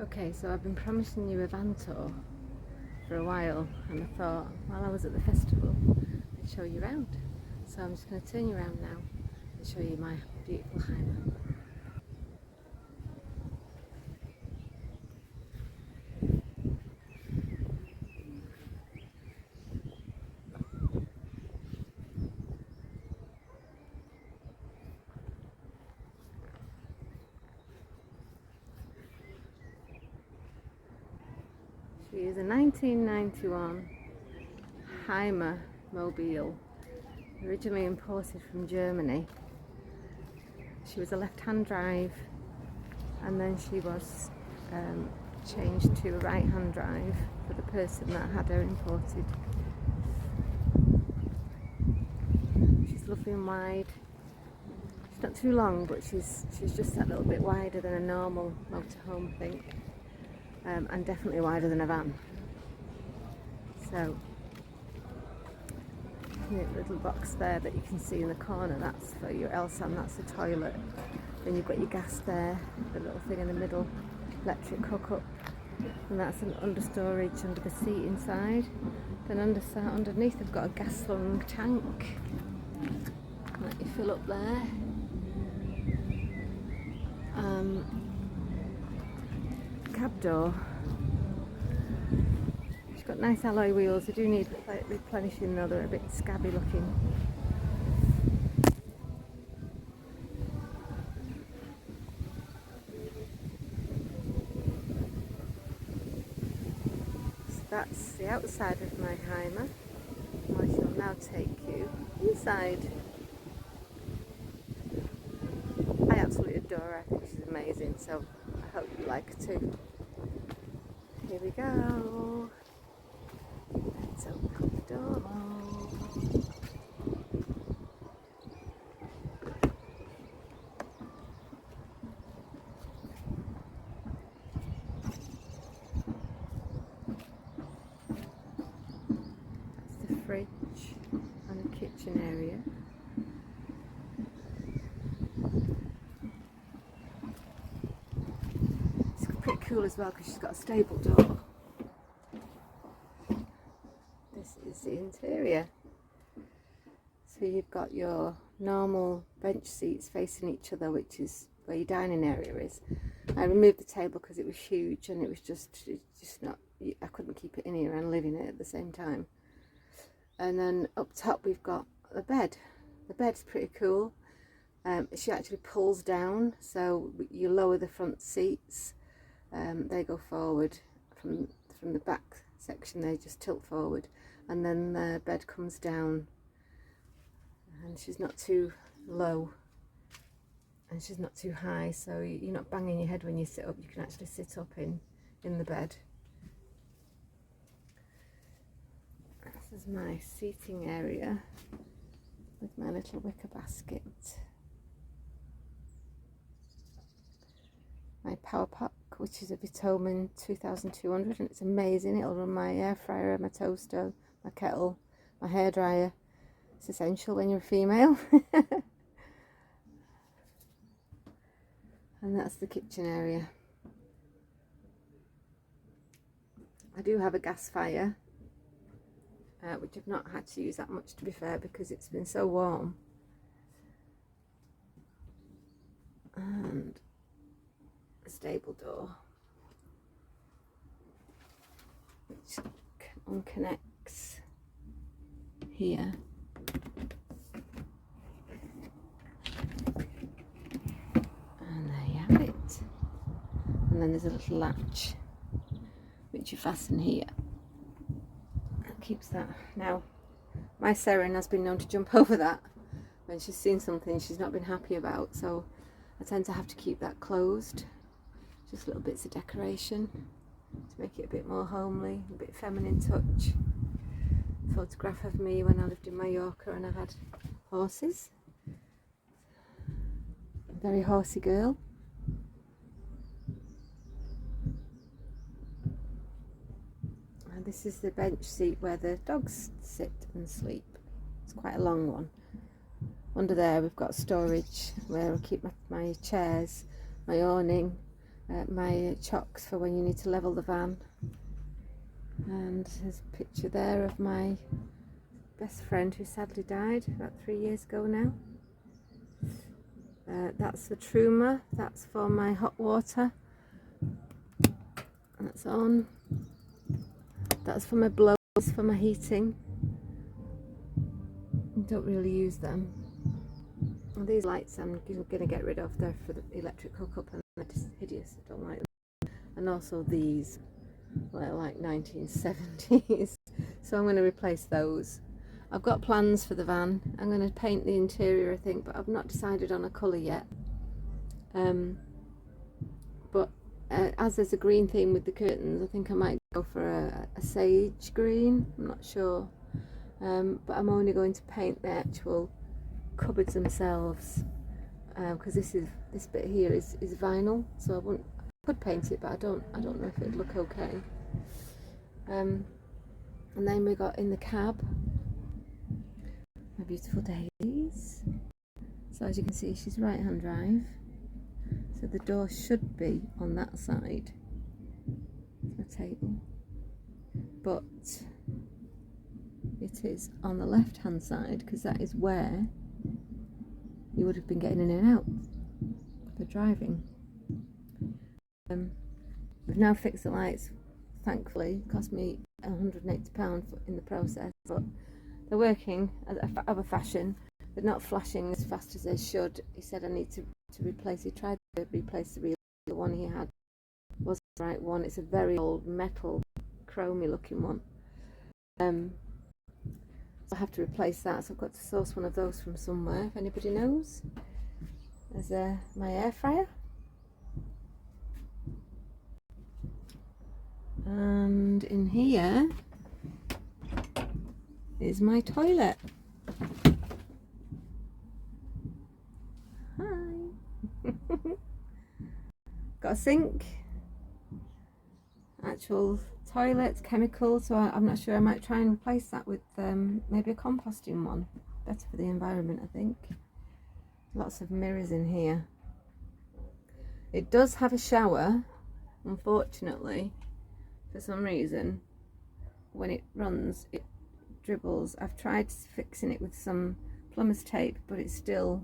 Okay, so I've been promising you a van tour for a while, and I thought while I was at the festival I'd show you around. So I'm just going to turn you around now and show you my beautiful Hymer. She is a 1991 Hymer mobile, originally imported from Germany. She was a left-hand drive, and then she was changed to a right-hand drive for the person that had her imported. She's lovely and wide. She's not too long, but she's just that little bit wider than a normal motorhome, I think, and definitely wider than a van. So the little box there that you can see in the corner, that's for your Elsan, that's the toilet. Then you've got your gas there, the little thing in the middle, electric hookup, and that's an understorage under the seat inside. Then underneath they've got a gas lung tank. Let you fill up there. Cab door. She's got nice alloy wheels. They do need replenishing though, they're a bit scabby looking. So that's the outside of my Hymer. I shall now take you inside. I absolutely adore her. I think she's amazing, so I hope you like her too. Here we go. Let's open the door. That's the fridge and the kitchen area. It's pretty cool as well because she's got a stable door. This is the interior. So you've got your normal bench seats facing each other, which is where your dining area is. I removed the table because it was huge and it was just not, I couldn't keep it in here and live in it at the same time. And then up top we've got the bed. The bed's pretty cool. She actually pulls down, so you lower the front seats. They go forward from the back section. They just tilt forward, and then the bed comes down. And she's not too low, and she's not too high, so you're not banging your head when you sit up. You can actually sit up in the bed. This is my seating area with my little wicker basket. My power pack, which is a Vitomin 2200, and it's amazing. It'll run my air fryer, my toaster, my kettle, my hairdryer. It's essential when you're a female. And that's the kitchen area. I do have a gas fire, which I've not had to use that much, to be fair, because it's been so warm. And a stable door, which unconnects here. And there you have it. And then there's a little latch which you fasten here. That keeps that. Now, my Seren has been known to jump over that when she's seen something she's not been happy about, so I tend to have to keep that closed. Just little bits of decoration to make it a bit more homely, a bit feminine touch. Photograph of me when I lived in Mallorca and I've had horses. A very horsey girl. And this is the bench seat where the dogs sit and sleep. It's quite a long one. Under there we've got storage where I keep my chairs, my awning, my chocks for when you need to level the van. And there's a picture there of my best friend who sadly died about 3 years ago now. That's the Truma, that's for my hot water. That's on. That's for my blowers, for my heating. I don't really use them. And these lights I'm going to get rid of. They're for the electric hookup and they're just hideous. I don't like them. And also these, they're like 1970s. So I'm going to replace those. I've got plans for the van. I'm going to paint the interior, I think, but I've not decided on a colour yet. But as there's a green theme with the curtains, I think I might go for a sage green. I'm not sure. But I'm only going to paint the actual cupboards themselves, because this bit here is vinyl, so I could paint it, but I don't know if it'd look okay. And then we got in the cab my beautiful Daisies. So as you can see, she's right hand drive, so the door should be on that side. The table, but it is on the left hand side because that is where you would have been getting in and out for driving. We've now fixed the lights, thankfully. It cost me £180 in the process, but they're working of a fashion. They're not flashing as fast as they should. He said I need to replace. He tried to replace the one he had. Wasn't the right one. It's a very old metal, chromy looking one. So I have to replace that. So I've got to source one of those from somewhere. If anybody knows, there's my air fryer. And in here is my toilet. Hi. Got a sink, actual toilet, chemical, so I'm not sure. I might try and replace that with maybe a composting one. Better for the environment, I think. Lots of mirrors in here. It does have a shower, unfortunately. For some reason, when it runs, it dribbles. I've tried fixing it with some plumber's tape, but it's still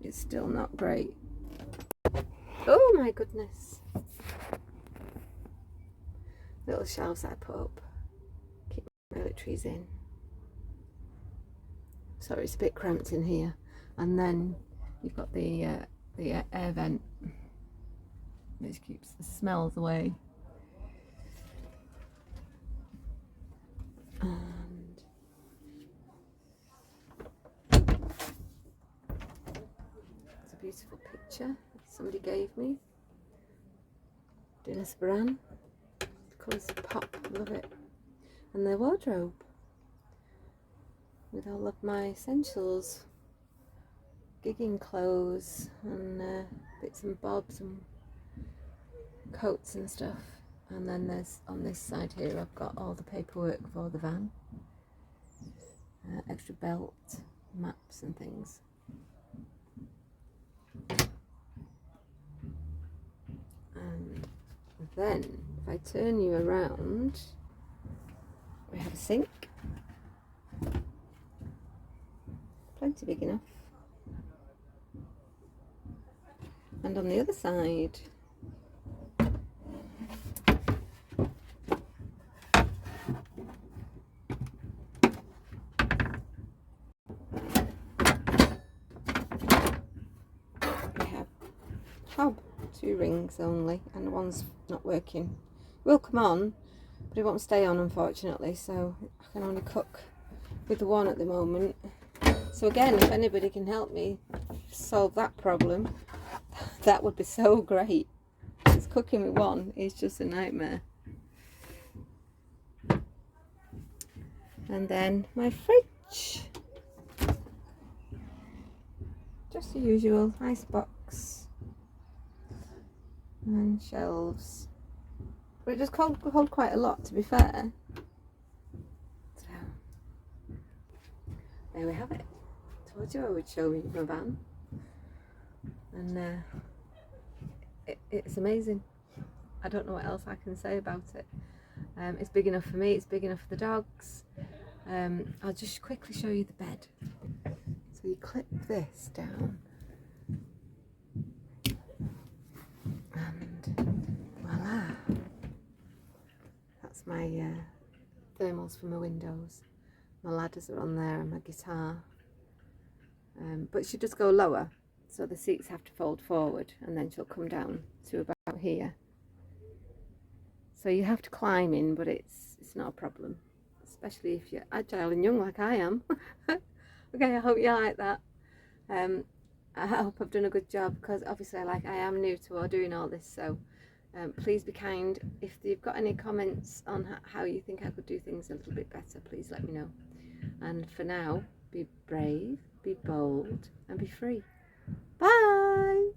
not great. Oh my goodness. Little shelves that I put up. Keep my toiletries in. Sorry, it's a bit cramped in here. And then you've got the air vent, which keeps the smells away. And it's a beautiful picture somebody gave me. Dennis Bran. The colours pop, love it. And their wardrobe with all of my essentials, gigging clothes and bits and bobs and coats and stuff. And then there's, on this side here, I've got all the paperwork for the van, extra belt, maps and things. And then if I turn you around, we have a sink, plenty big enough. And on the other side, hob, 2 rings only, and one's not working. It will come on, but it won't stay on, unfortunately, so I can only cook with the one at the moment. So again, if anybody can help me solve that problem, that would be so great, because cooking with one is just a nightmare. And then my fridge, just the usual ice box and shelves, but it does hold quite a lot, to be fair. So there we have it. Told you I would show you my van. And it's amazing. I don't know what else I can say about it. It's big enough for me, it's big enough for the dogs. I'll just quickly show you the bed. So you clip this down and voila, that's my thermals for my windows. My ladders are on there and my guitar, but she does go lower, so the seats have to fold forward and then she'll come down to about here. So you have to climb in, but it's not a problem, especially if you're agile and young like I am. Okay, I hope you like that. I hope I've done a good job, because obviously I am new to doing all this, so please be kind. If you've got any comments on how you think I could do things a little bit better, please let me know. And for now, be brave, be bold and be free. Bye!